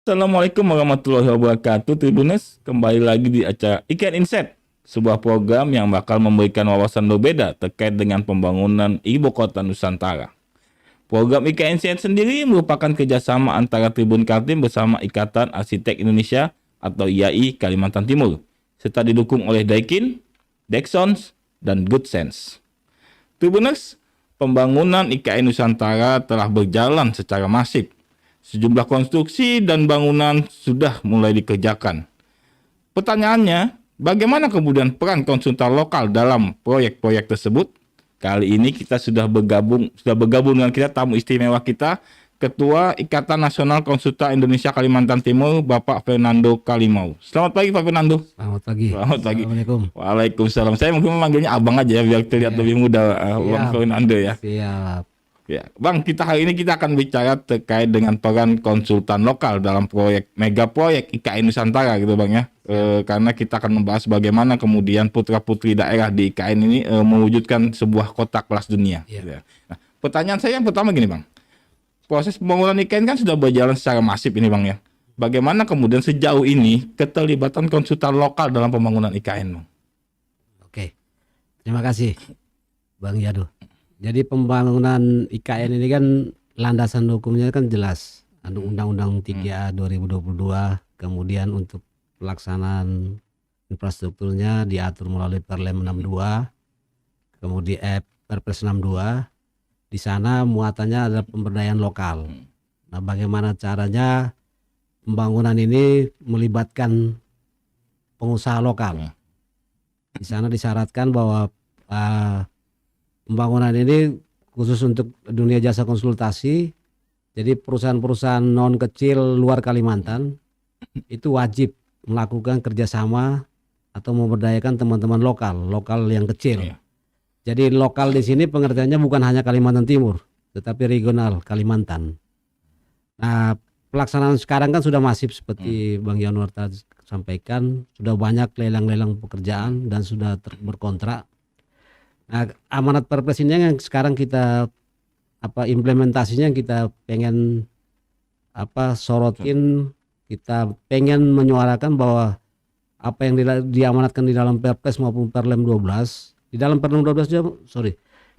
Assalamualaikum warahmatullahi wabarakatuh, Tribuners. Kembali lagi di acara Ikan Insight, sebuah program yang bakal memberikan wawasan berbeda terkait dengan pembangunan Ibu Kota Nusantara. Program Ikan Insight sendiri merupakan kerjasama antara Tribun Kaltim bersama Ikatan Arsitek Indonesia atau IAI Kalimantan Timur, serta didukung oleh Daikin, Dexons, dan Good Sense. Tribuners, pembangunan IKN Nusantara telah berjalan secara masif. Sejumlah konstruksi dan bangunan sudah mulai dikerjakan. Pertanyaannya, bagaimana kemudian peran konsultan lokal dalam proyek-proyek tersebut? Kali ini kita sudah bergabung dengan kita tamu istimewa kita, Ketua Ikatan Nasional Konsultan Indonesia Kalimantan Timur, Bapak Fernando Kalimau. Selamat pagi, Pak Fernando. Selamat pagi. Selamat pagi. Assalamualaikum. Waalaikumsalam. Saya mungkin memanggilnya abang aja ya, biar terlihat lebih muda, Bang Fernando ya. Siap. Ya, Bang, hari ini kita akan bicara terkait dengan peran konsultan lokal dalam mega proyek IKN Nusantara gitu, Bang ya. Karena kita akan membahas bagaimana kemudian putra-putri daerah di IKN ini mewujudkan sebuah kota kelas dunia. Ya. Gitu ya. Nah, pertanyaan saya yang pertama gini, Bang. Proses pembangunan IKN kan sudah berjalan secara masif ini, Bang ya. Bagaimana kemudian sejauh ini keterlibatan konsultan lokal dalam pembangunan IKN, Bang? Oke. Terima kasih, Bang Yado. Jadi pembangunan IKN ini kan landasan hukumnya kan jelas. Undang-Undang 3 2022, kemudian untuk pelaksanaan infrastrukturnya diatur melalui Perlem 62, kemudian Perpres 62. Di sana muatannya adalah pemberdayaan lokal. Nah, bagaimana caranya pembangunan ini melibatkan pengusaha lokal? Di sana disyaratkan bahwa pembangunan ini khusus untuk dunia jasa konsultasi. Jadi perusahaan-perusahaan non kecil luar Kalimantan itu wajib melakukan kerjasama atau memberdayakan teman-teman lokal yang kecil. Iya. Jadi lokal di sini pengertiannya bukan hanya Kalimantan Timur, tetapi regional Kalimantan. Nah, pelaksanaan sekarang kan sudah masif seperti Bang Yanuar tadi sampaikan, sudah banyak lelang-lelang pekerjaan dan sudah berkontrak. Nah, amanat Perpres ini yang sekarang kita implementasinya kita pengen sorotin, kita pengen menyuarakan bahwa apa yang diamanatkan di dalam Perpres maupun Perlem 12, di dalam Perlem 12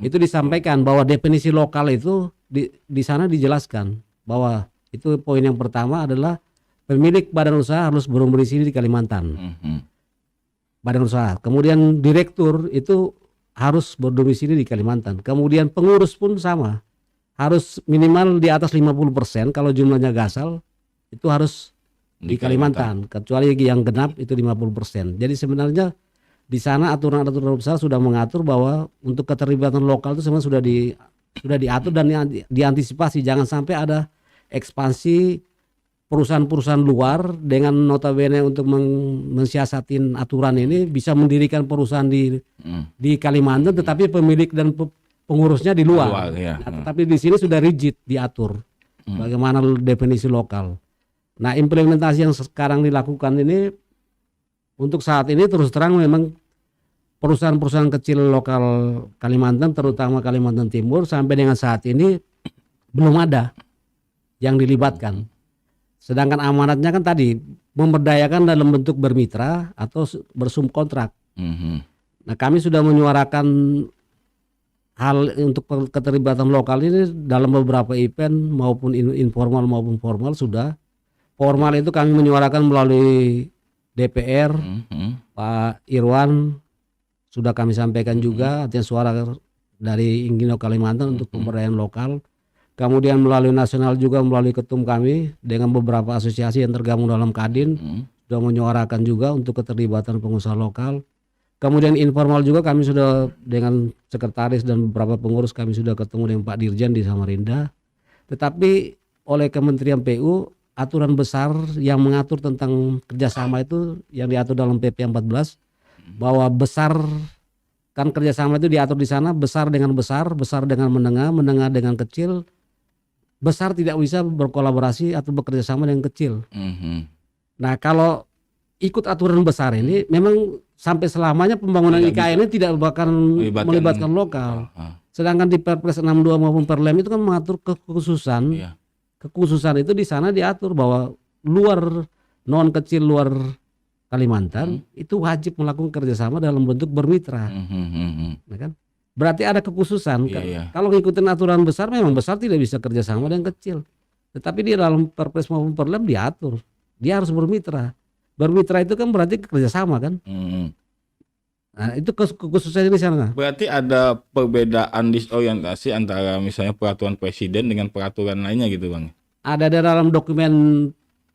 itu disampaikan bahwa definisi lokal itu di sana dijelaskan bahwa itu poin yang pertama adalah pemilik badan usaha harus berdomisili di Kalimantan. Badan usaha. Kemudian direktur itu harus berdomisili di Kalimantan. Kemudian pengurus pun sama. Harus minimal di atas 50%, kalau jumlahnya gasal itu harus di Kalimantan. Kecuali yang genap itu 50%. Jadi sebenarnya di sana aturan-aturan besar sudah mengatur bahwa untuk keterlibatan lokal itu sebenarnya sudah diatur dan diantisipasi. Jangan sampai ada ekspansi perusahaan-perusahaan luar dengan notabene untuk mensiasatin aturan ini bisa mendirikan perusahaan di Kalimantan, tetapi pemilik dan pengurusnya di luar. Nah, tetapi di sini sudah rigid diatur bagaimana definisi lokal. Nah, implementasi yang sekarang dilakukan ini untuk saat ini terus terang memang perusahaan-perusahaan kecil lokal Kalimantan, terutama Kalimantan Timur, sampai dengan saat ini belum ada yang dilibatkan. Sedangkan amanatnya kan tadi memberdayakan dalam bentuk bermitra atau bersubkontrak. Nah, kami sudah menyuarakan hal untuk keterlibatan lokal ini dalam beberapa event maupun informal maupun formal sudah. Formal itu kami menyuarakan melalui DPR, Pak Irwan sudah kami sampaikan juga artinya suara dari Inggino Kalimantan untuk pemberdayaan lokal. Kemudian melalui nasional juga melalui ketum kami dengan beberapa asosiasi yang tergabung dalam Kadin sudah menyuarakan juga untuk keterlibatan pengusaha lokal. Kemudian informal juga kami sudah dengan sekretaris dan beberapa pengurus kami sudah ketemu dengan Pak Dirjen di Samarinda. Tetapi oleh Kementerian PU aturan besar yang mengatur tentang kerjasama itu yang diatur dalam PP 14 bahwa besar kan kerjasama itu diatur di sana besar dengan besar, besar dengan menengah, menengah dengan kecil. Besar tidak bisa berkolaborasi atau bekerja sama dengan kecil. Nah, kalau ikut aturan besar ini memang sampai selamanya pembangunan IKN ini tidak bakal melibatkan lokal. Sedangkan di Perpres 62 maupun Perlem itu kan mengatur kekhususan. Kekhususan itu di sana diatur bahwa luar non kecil luar Kalimantan itu wajib melakukan kerjasama dalam bentuk bermitra, ya kan? Berarti ada kekhususan. Kalau ngikutin aturan besar, memang besar tidak bisa kerjasama dengan kecil. Tetapi di dalam Perpres maupun Perlem diatur, dia harus bermitra. Bermitra itu kan berarti kerjasama kan? Nah, itu kekhususannya di sana. Berarti ada perbedaan disorientasi antara misalnya peraturan presiden dengan peraturan lainnya gitu Bang? Ada di dalam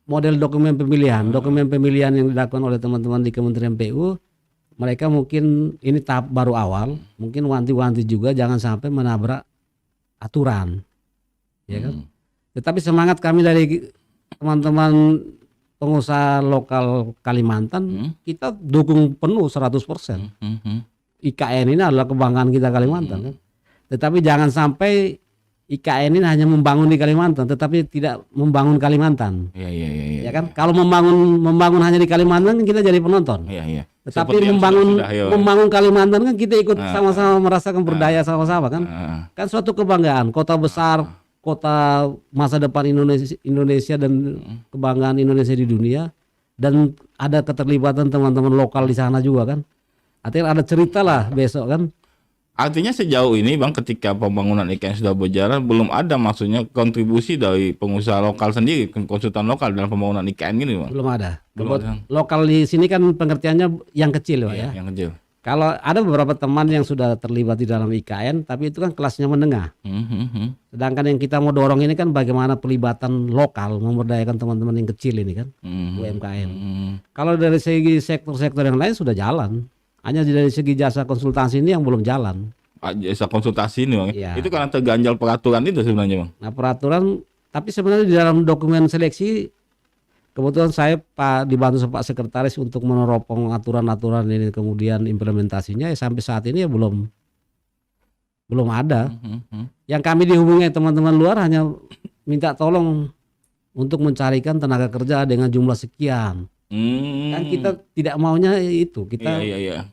model dokumen pemilihan yang dilakukan oleh teman-teman di Kementerian PU, mereka mungkin ini tahap baru awal, mungkin wanti-wanti juga jangan sampai menabrak aturan, ya kan? Tetapi semangat kami dari teman-teman pengusaha lokal Kalimantan, kita dukung penuh 100%. IKN ini adalah kebanggaan kita Kalimantan, kan? Tetapi jangan sampai IKN ini hanya membangun di Kalimantan, tetapi tidak membangun Kalimantan. Ya kan? Kalau membangun hanya di Kalimantan kita jadi penonton. Tetapi membangun Kalimantan kan kita ikut sama-sama merasakan berdaya sama-sama kan. Kan suatu kebanggaan, kota besar, kota masa depan Indonesia dan kebanggaan Indonesia di dunia, dan ada keterlibatan teman-teman lokal di sana juga kan. Artinya ada cerita lah besok kan. Artinya sejauh ini Bang, ketika pembangunan IKN sudah berjalan, belum ada maksudnya kontribusi dari pengusaha lokal sendiri, konsultan lokal dalam pembangunan IKN ini Bang? Belum ada. Lokal di sini kan pengertiannya yang kecil Pak, ya. Yang kecil. Kalau ada beberapa teman yang sudah terlibat di dalam IKN, tapi itu kan kelasnya menengah. Sedangkan yang kita mau dorong ini kan bagaimana pelibatan lokal, memberdayakan teman-teman yang kecil ini kan, UMKM. Kalau dari segi sektor-sektor yang lain sudah jalan. Hanya dari segi jasa konsultasi ini yang belum jalan. Jasa konsultasi ini Bang. Ya. Itu karena terganjal peraturan itu sebenarnya Bang. Nah peraturan, tapi sebenarnya di dalam dokumen seleksi, kebetulan saya dibantu Pak Sekretaris untuk meneropong aturan-aturan ini, kemudian implementasinya ya sampai saat ini ya belum ada. Yang kami dihubungi teman-teman luar hanya minta tolong untuk mencarikan tenaga kerja dengan jumlah sekian. Kan kita tidak maunya itu, kita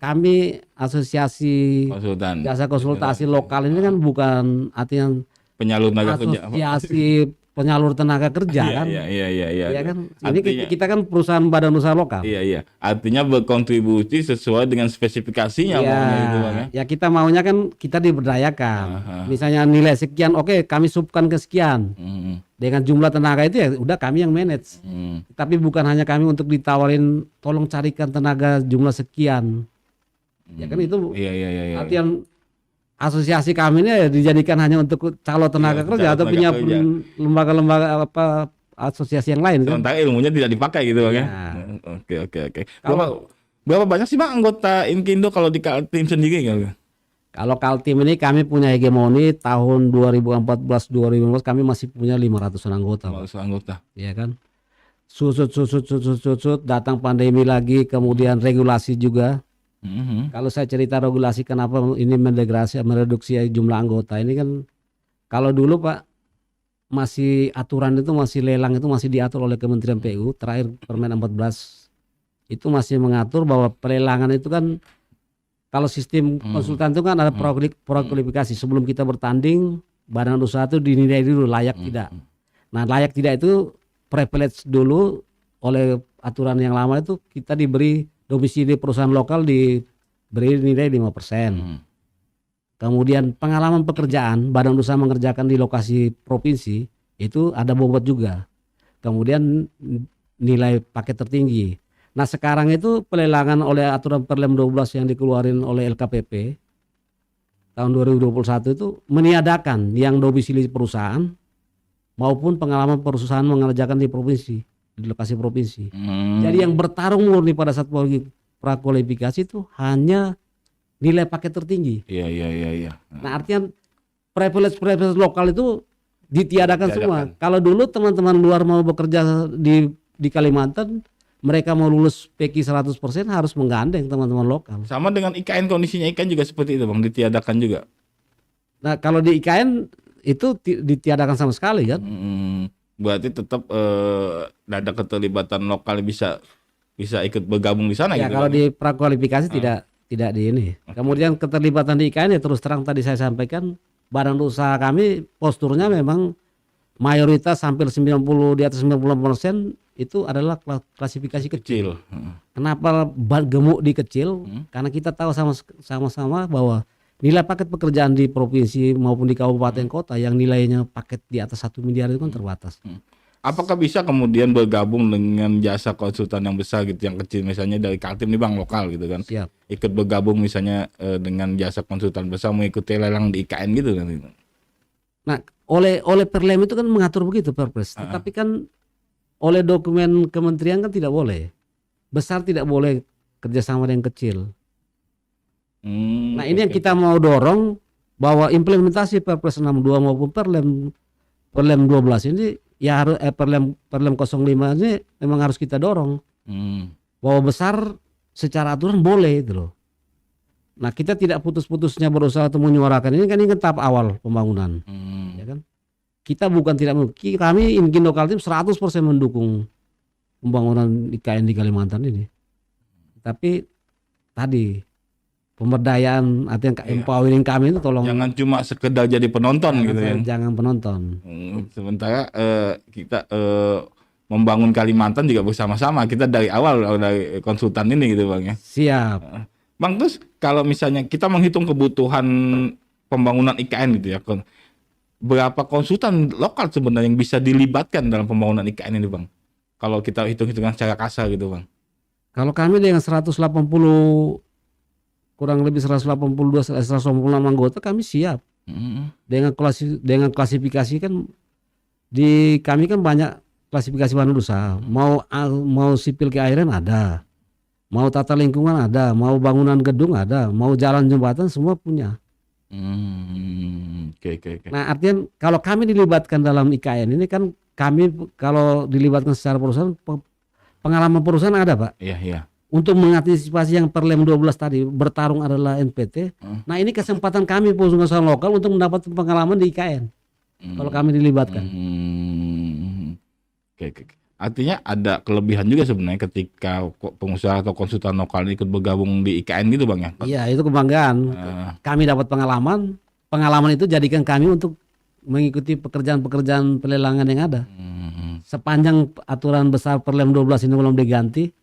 kami asosiasi konsultan, jasa konsultasi lokal ini kan bukan artinya penyalur tenaga kerja, asosiasi penyalur tenaga kerja kan. Iya kan. Ini kita kan perusahaan badan usaha lokal. Iya. Artinya berkontribusi sesuai dengan spesifikasinya itu, Bang, ya. Ya kita maunya kan kita diberdayakan. Misalnya nilai sekian, oke, kami subkan ke sekian. Dengan jumlah tenaga itu ya udah kami yang manage. Tapi bukan hanya kami untuk ditawarin tolong carikan tenaga jumlah sekian. Ya kan itu. Iya. Artian asosiasi kami ini ya dijadikan hanya untuk calon tenaga kerja atau punya lembaga-lembaga apa asosiasi yang lain kan. Sementara ilmunya tidak dipakai gitu Bang ya. Oke. Berapa banyak sih Bang anggota Inkindo kalau di Kaltim sendiri kan? Kalau Kaltim ini kami punya hegemoni tahun 2014-2015 kami masih punya 500-an anggota. 500 anggota. Iya kan. Susut datang pandemi lagi, kemudian regulasi juga. Kalau saya cerita regulasi kenapa ini mereduksi jumlah anggota ini kan, kalau dulu Pak masih aturan itu masih lelang itu masih diatur oleh Kementerian PU, terakhir Permen 14 itu masih mengatur bahwa pelelangan itu kan kalau sistem konsultan itu kan ada prakualifikasi. Sebelum kita bertanding, badan usaha itu dinilai dulu layak tidak. Nah layak tidak itu privilege dulu oleh aturan yang lama itu kita diberi domisili perusahaan lokal diberi nilai 5%. Kemudian pengalaman pekerjaan, badan usaha mengerjakan di lokasi provinsi itu ada bobot juga. Kemudian nilai paket tertinggi. Nah sekarang itu pelelangan oleh aturan Perlem 12 yang dikeluarin oleh LKPP tahun 2021 itu meniadakan yang domisili perusahaan maupun pengalaman perusahaan mengerjakan di provinsi, di lokasi provinsi. Jadi yang bertarung murni pada saat prakualifikasi itu hanya nilai paket tertinggi. Iya. Nah artinya privilege lokal itu ditiadakan semua. Kalau dulu teman-teman luar mau bekerja di Kalimantan, mereka mau lulus PK 100% harus menggandeng teman-teman lokal. Sama dengan IKN, kondisinya IKN juga seperti itu Bang, ditiadakan juga. Nah kalau di IKN itu ditiadakan sama sekali kan. Berarti tetap ada keterlibatan lokal bisa ikut bergabung di sana ya, gitu. Kalau di prakualifikasi tidak di ini. Kemudian keterlibatan di IKN ya terus terang tadi saya sampaikan badan usaha kami posturnya memang mayoritas hampir 90 di atas 90% itu adalah klasifikasi kecil. Kecil. Kenapa gemuk di kecil? Karena kita tahu sama-sama bahwa nilai paket pekerjaan di provinsi maupun di kabupaten kota yang nilainya paket di atas 1 miliar itu kan terbatas. Apakah bisa kemudian bergabung dengan jasa konsultan yang besar gitu, yang kecil misalnya dari Kaltim nih Bang, lokal gitu kan? Siap. Ikut bergabung misalnya dengan jasa konsultan besar mengikuti lelang di IKN gitu kan? Nah, oleh Perlem itu kan mengatur begitu Perpres. Tetapi kan oleh dokumen kementerian kan tidak boleh. Besar tidak boleh kerjasama dengan kecil. Nah, ini yang kita mau dorong bahwa implementasi Perpres 62 maupun Perlem 12 ini ya harus Perlem 05 ini memang harus kita dorong. Bahwa besar secara aturan boleh itu loh. Nah, kita tidak putus-putusnya berusaha untuk menyuarakan ini kan tahap awal pembangunan. Ya kan? Kita bukan tidak mungkin, kami Inkindo Kaltim 100% mendukung pembangunan IKN di Kalimantan ini. Tapi tadi pemberdayaan artinya empowering kami itu tolong jangan cuma sekedar jadi penonton gitu ya. Jangan penonton. Sementara kita membangun Kalimantan juga bersama-sama. Kita dari awal dari konsultan ini gitu Bang ya. Siap. Bang, terus kalau misalnya kita menghitung kebutuhan pembangunan IKN gitu ya, berapa konsultan lokal sebenarnya yang bisa dilibatkan dalam pembangunan IKN ini Bang? Kalau kita hitung-hitungan secara kasar gitu Bang. Kalau kami dengan 180 kurang lebih 186 anggota kami siap. Dengan klasifikasi kan di kami kan banyak klasifikasi badan usaha. Mau sipil keairan ada. Mau tata lingkungan ada, mau bangunan gedung ada, mau jalan jembatan semua punya. Oke. Nah, artinya kalau kami dilibatkan dalam IKN ini kan kami kalau dilibatkan secara perusahaan pengalaman perusahaan ada Pak. Iya. Untuk mengantisipasi yang Perlem 12 tadi bertarung adalah NPT. Nah, ini kesempatan kami perusahaan lokal untuk mendapat pengalaman di IKN. Kalau kami dilibatkan. Oke. Artinya ada kelebihan juga sebenarnya ketika pengusaha atau konsultan lokal ikut bergabung di IKN gitu Bang ya? Iya, itu kebanggaan. Kami dapat pengalaman. Pengalaman itu jadikan kami untuk mengikuti pekerjaan-pekerjaan pelelangan yang ada. Sepanjang aturan besar Perlem 12 ini belum diganti.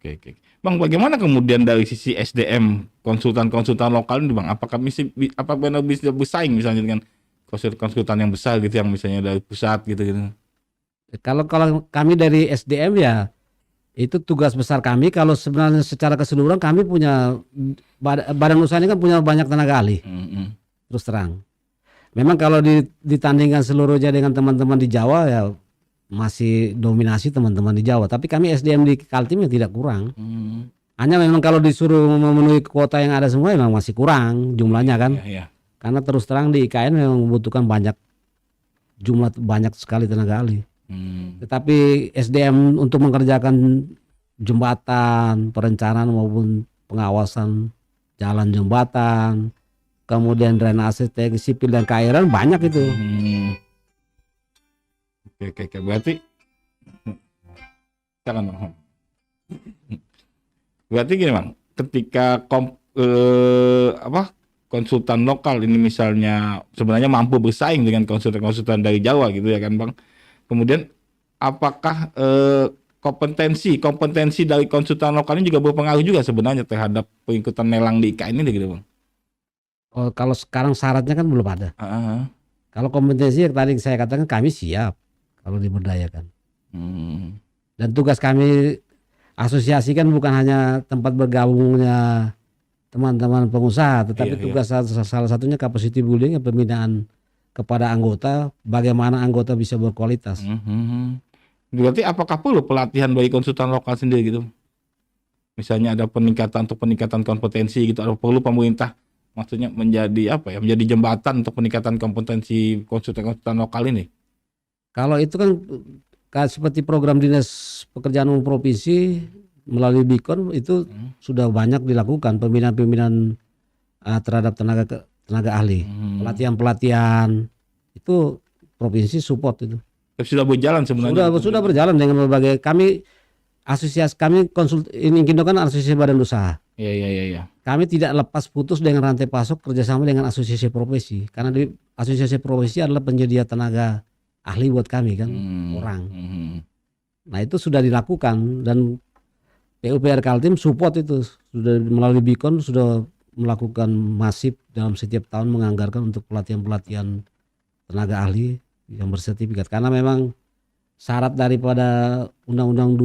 Oke. Bang, bagaimana kemudian dari sisi SDM konsultan-konsultan lokal ini Bang? Apakah benar bisa bersaing misalnya dengan konsultan yang besar gitu yang misalnya dari pusat gitu? Kalau kami dari SDM ya itu tugas besar kami. Kalau sebenarnya secara keseluruhan kami punya badan usaha ini kan punya banyak tenaga ahli. Terus terang. Memang kalau ditandingkan seluruhnya dengan teman-teman di Jawa ya masih dominasi teman-teman di Jawa. Tapi kami SDM di Kaltim ya tidak kurang. Hanya memang kalau disuruh memenuhi kuota yang ada semua memang masih kurang jumlahnya kan. Iya. Karena terus terang di IKN memang membutuhkan banyak sekali tenaga ahli. Tetapi SDM untuk mengerjakan jembatan, perencanaan maupun pengawasan jalan jembatan, kemudian drainase, teknik sipil dan keairan banyak itu. Oke. Berarti gini Bang, ketika konsultan lokal ini misalnya sebenarnya mampu bersaing dengan konsultan-konsultan dari Jawa gitu ya kan Bang. Kemudian apakah kompetensi dari konsultan lokal ini juga berpengaruh juga sebenarnya terhadap pengikutan lelang di IKN ini gitu Bang? Oh, kalau sekarang syaratnya kan belum ada. Kalau kompetensi yang tadi saya katakan kami siap kalau diberdayakan. Dan tugas kami asosiasi kan bukan hanya tempat bergabungnya teman-teman pengusaha, tetapi tugas salah satunya capacity building, pembinaan kepada anggota, bagaimana anggota bisa berkualitas. Berarti apakah perlu pelatihan bagi konsultan lokal sendiri gitu? Misalnya ada peningkatan kompetensi gitu, atau perlu pemerintah maksudnya menjadi jembatan untuk peningkatan kompetensi konsultan lokal ini? Kalau itu kan seperti program Dinas Pekerjaan Umum Provinsi melalui BIKON itu sudah banyak dilakukan pembinaan terhadap tenaga ahli, pelatihan itu provinsi support itu. Sudah berjalan sebenarnya. Sudah berjalan dengan berbagai asosiasi kami Inkindo kan asosiasi badan usaha. Iya. Kami tidak lepas putus dengan rantai pasok kerjasama dengan asosiasi profesi karena di asosiasi profesi adalah penyedia tenaga ahli buat kami kan, orang. Nah itu sudah dilakukan dan PUPR Kaltim support itu, sudah melalui Bikon sudah melakukan masif dalam setiap tahun menganggarkan untuk pelatihan-pelatihan tenaga ahli yang bersertifikat, karena memang syarat daripada Undang-Undang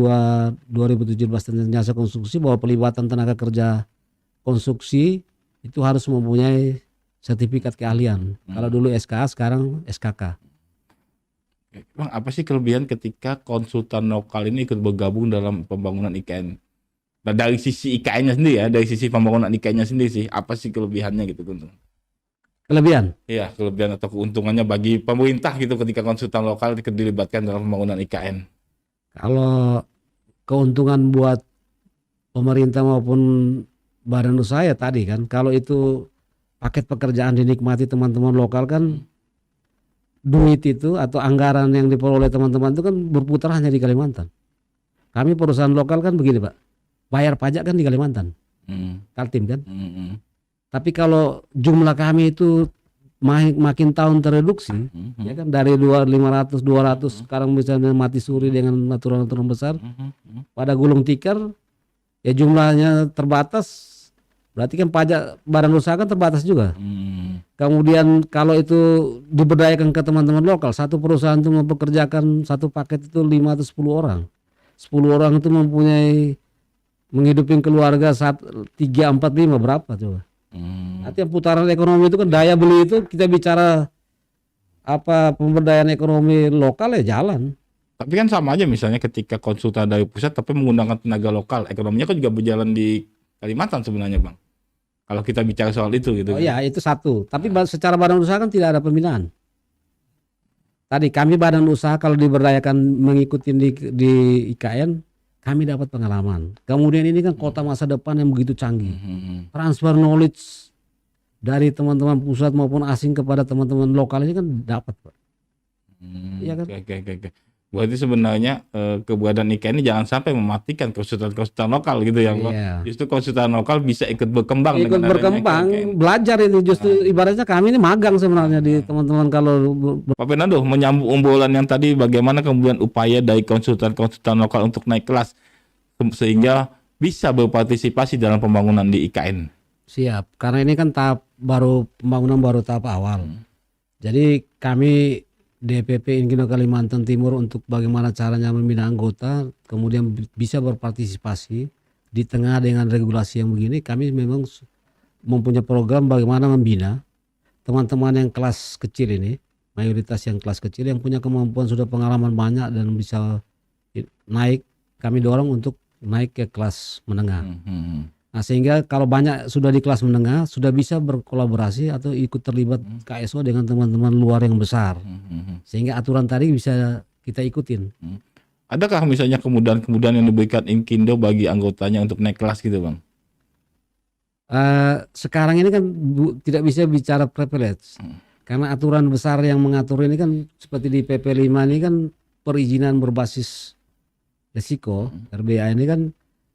2017 tentang jasa konstruksi bahwa pelibatan tenaga kerja konstruksi itu harus mempunyai sertifikat keahlian. Kalau dulu SKA, sekarang SKK. Bang, apa sih kelebihan ketika konsultan lokal ini ikut bergabung dalam pembangunan IKN? Nah, dari sisi IKN-nya sendiri ya, dari sisi pembangunan IKN-nya sendiri sih, apa sih kelebihannya gitu, Guntur? Kelebihan? Iya, kelebihan atau keuntungannya bagi pemerintah gitu ketika konsultan lokal dilibatkan dalam pembangunan IKN. Kalau keuntungan buat pemerintah maupun badan usaha ya tadi kan, kalau itu paket pekerjaan dinikmati teman-teman lokal kan, duit itu atau anggaran yang diperoleh teman-teman itu kan berputar hanya di Kalimantan. Kami perusahaan lokal kan begini Pak, bayar pajak kan di Kalimantan, Kaltim kan. Tapi kalau jumlah kami itu makin tahun tereduksi, ya kan, dari 500 200 sekarang misalnya mati suri dengan aturan-aturan besar, pada gulung tikar ya jumlahnya terbatas, berarti kan pajak badan usaha kan terbatas juga. Kemudian kalau itu diberdayakan ke teman-teman lokal, satu perusahaan itu mempekerjakan satu paket itu 5 atau 10 orang. 10 orang itu mempunyai menghidupin keluarga 3, 4, 5 berapa coba? Artinya putaran ekonomi itu kan, daya beli itu kita bicara apa pemberdayaan ekonomi lokal ya jalan. Tapi kan sama aja misalnya ketika konsultan dari pusat tapi menggunakan tenaga lokal, ekonominya kan juga berjalan di Kalimantan sebenarnya Bang. Kalau kita bicara soal itu gitu. Oh ya itu satu. Tapi secara badan usaha kan tidak ada pembinaan. Tadi kami badan usaha kalau diberdayakan mengikuti di IKN, kami dapat pengalaman. Kemudian ini kan kota masa depan yang begitu canggih. Transfer knowledge dari teman-teman pusat maupun asing kepada teman-teman lokal ini kan dapat, Pak. Iya kan? Oke. Berarti sebenarnya keberadaan IKN ini jangan sampai mematikan konsultan-konsultan lokal gitu ya, Pak. Iya. Justru konsultan lokal bisa ikut berkembang. Ikut berkembang, belajar itu justru ibaratnya kami ini magang sebenarnya di teman-teman kalau. Pak Fernando, menyambung obrolan yang tadi, bagaimana kemudian upaya dari konsultan-konsultan lokal untuk naik kelas sehingga bisa berpartisipasi dalam pembangunan di IKN? Siap, karena ini kan pembangunan baru tahap awal. Jadi kami DPP Inkindo Kalimantan Timur untuk bagaimana caranya membina anggota, kemudian bisa berpartisipasi di tengah dengan regulasi yang begini. Kami memang mempunyai program bagaimana membina teman-teman yang kelas kecil ini, mayoritas yang kelas kecil yang punya kemampuan, sudah pengalaman banyak dan bisa naik, kami dorong untuk naik ke kelas menengah. Nah sehingga kalau banyak sudah di kelas menengah, sudah bisa berkolaborasi atau ikut terlibat KSO dengan teman-teman luar yang besar, sehingga aturan tadi bisa kita ikutin. Adakah misalnya kemudahan-kemudahan yang diberikan Inkindo bagi anggotanya untuk naik kelas gitu Bang? Sekarang ini kan tidak bisa bicara privilege, karena aturan besar yang mengatur ini kan seperti di PP 5 ini kan perizinan berbasis risiko, RBA ini kan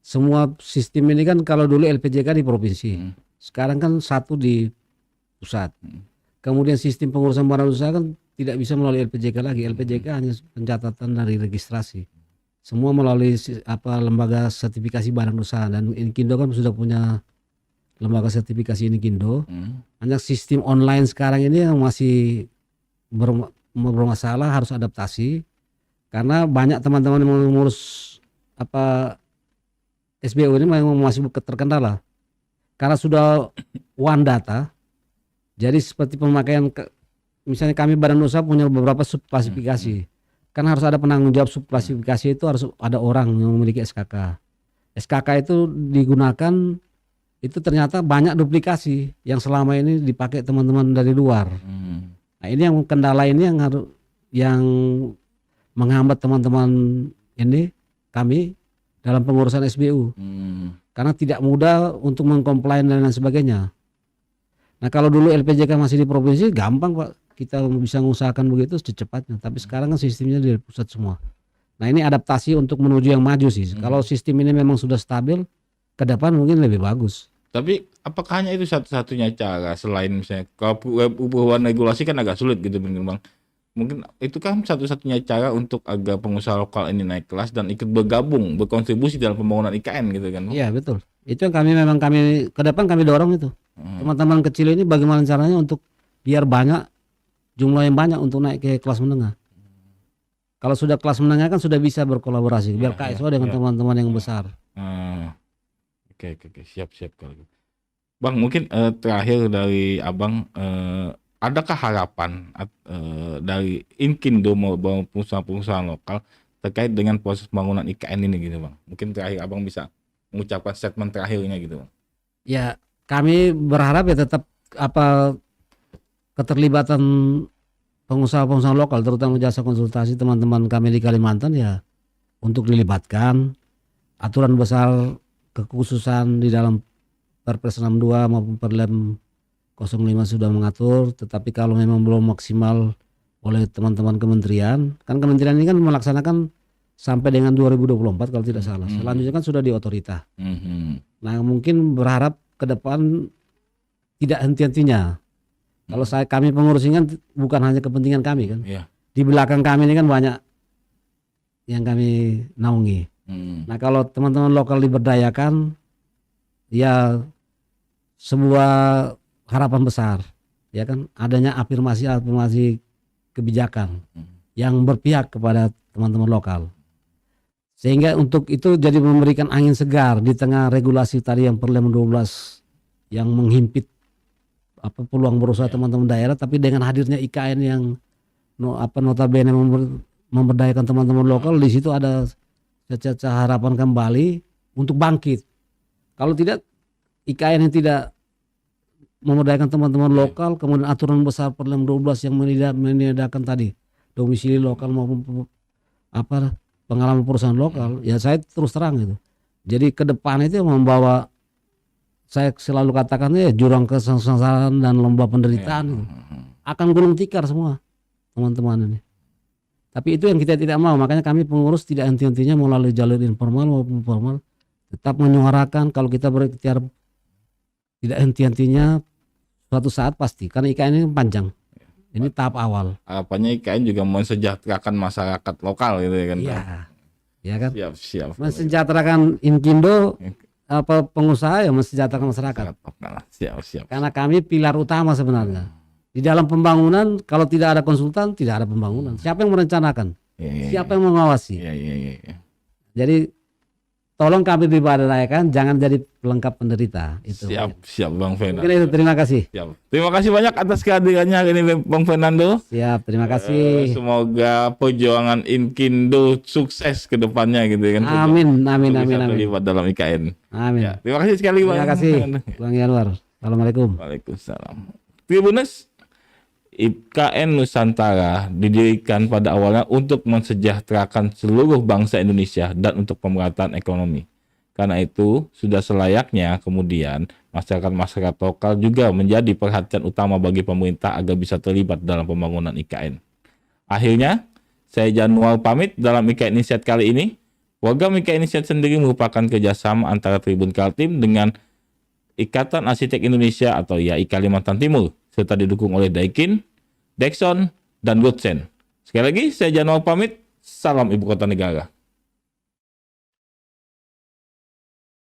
semua sistem ini kan, kalau dulu LPJK di provinsi, sekarang kan satu di pusat. Kemudian sistem pengurusan badan usaha kan tidak bisa melalui LPJK lagi. LPJK hanya pencatatan dari registrasi. Semua melalui lembaga sertifikasi badan usaha, dan Inkindo kan sudah punya lembaga sertifikasi Inkindo. Hanya sistem online sekarang ini yang masih bermasalah, harus adaptasi karena banyak teman-teman yang mengurus SBU ini memang masih terkendala karena sudah one data. Jadi seperti pemakaian misalnya kami badan usaha punya beberapa subklasifikasi, kan harus ada penanggung jawab subklasifikasi, itu harus ada orang yang memiliki SKK. SKK itu digunakan, itu ternyata banyak duplikasi yang selama ini dipakai teman-teman dari luar. Nah ini yang kendala ini yang menghambat teman-teman ini kami dalam pengurusan SBU, karena tidak mudah untuk mengkomplain dan lain sebagainya. Nah kalau dulu LPJK masih di provinsi gampang Pak, kita bisa mengusahakan begitu secepatnya, tapi sekarang kan sistemnya di pusat semua. Nah ini adaptasi untuk menuju yang maju sih. Kalau sistem ini memang sudah stabil, ke depan mungkin lebih bagus. Tapi apakah hanya itu satu-satunya cara, selain misalnya kalau perubahan regulasi kan agak sulit gitu Bang? Mungkin itu kan satu-satunya cara untuk agar pengusaha lokal ini naik kelas dan ikut bergabung, berkontribusi dalam pembangunan IKN gitu kan, Bang? Iya betul. Itu yang kami ke depan kami dorong itu. Teman-teman kecil ini bagaimana caranya untuk biar banyak jumlah yang banyak untuk naik ke kelas menengah. Kalau sudah kelas menengah kan sudah bisa berkolaborasi biar KSO dengan teman-teman yang besar. Oke, siap kalau gitu. Bang, mungkin terakhir dari Abang, adakah harapan dari Inkindo maupun pengusaha-pengusaha lokal terkait dengan proses pembangunan IKN ini gitu, Bang? Mungkin terakhir Abang bisa mengucapkan statement terakhirnya gitu, Bang. Ya, kami berharap ya tetap keterlibatan pengusaha-pengusaha lokal terutama jasa konsultasi teman-teman kami di Kalimantan ya untuk dilibatkan. Aturan besar kekhususan di dalam Perpres 62 maupun Perlem 05 sudah mengatur, tetapi kalau memang belum maksimal oleh teman-teman kementerian, kan kementerian ini kan melaksanakan sampai dengan 2024 kalau tidak salah. Selanjutnya kan sudah di otorita. Nah, mungkin berharap ke depan tidak henti-hentinya. Kalau kami pengurus ini kan bukan hanya kepentingan kami kan. Di belakang kami ini kan banyak yang kami naungi. Nah, kalau teman-teman lokal diberdayakan, ya sebuah harapan besar, ya kan, adanya afirmasi kebijakan yang berpihak kepada teman-teman lokal, sehingga untuk itu jadi memberikan angin segar di tengah regulasi tadi yang Perlem 12 yang menghimpit peluang berusaha teman-teman daerah, tapi dengan hadirnya IKN yang notabene memberdayakan teman-teman lokal, di situ ada harapan kembali untuk bangkit. Kalau tidak, IKN yang tidak memberdayakan teman-teman lokal, kemudian aturan besar Perlem 12 yang meniadakan tadi domisili lokal maupun pengalaman perusahaan lokal, ya saya terus terang gitu. Jadi ke depan itu membawa, saya selalu katakan ya, jurang kesengsaraan dan lembah penderitaan gitu. Akan gulung tikar semua teman-teman ini. Tapi itu yang kita tidak mau, makanya kami pengurus tidak henti-hentinya melalui jalur informal maupun formal tetap menyuarakan kalau kita berikhtiar tidak henti-hentinya suatu saat pasti, karena IKN ini panjang. Ini tahap awal. Harapannya IKN juga mensejahterakan masyarakat lokal gitu ya kan? Iya. Ya kan? Siap. Mensejahterakan Inkindo, pengusaha ya mensejahterakan masyarakat. Siap. Karena kami pilar utama sebenarnya. Di dalam pembangunan, kalau tidak ada konsultan, tidak ada pembangunan. Siapa yang merencanakan? Siapa yang mengawasi? Jadi tolong kami diberdayakan, jangan jadi pelengkap penderita. Itu. Siap Bang Fernando. Mungkin itu, terima kasih. Siap. Terima kasih banyak atas kehadirannya ini Bang Fernando. Siap, terima kasih. Semoga perjuangan Inkindo sukses ke depannya gitu kan. Amin. Terlibat dalam IKN. Amin. Ya, terima kasih sekali Bang. Terima kasih Bang Yanwar. Assalamualaikum. Waalaikumsalam. Tribuners, IKN Nusantara didirikan pada awalnya untuk mensejahterakan seluruh bangsa Indonesia dan untuk pemerataan ekonomi. Karena itu, sudah selayaknya kemudian masyarakat lokal juga menjadi perhatian utama bagi pemerintah agar bisa terlibat dalam pembangunan IKN. Akhirnya, saya Januar pamit dalam IKN Insight kali ini. Program IKN Insight sendiri merupakan kerjasama antara Tribun Kaltim dengan Ikatan Arsitek Indonesia atau IAI Kalimantan Timur, serta didukung oleh Daikin, Dexon, dan Goodsen. Sekali lagi, saya Januar pamit. Salam Ibu Kota Negara.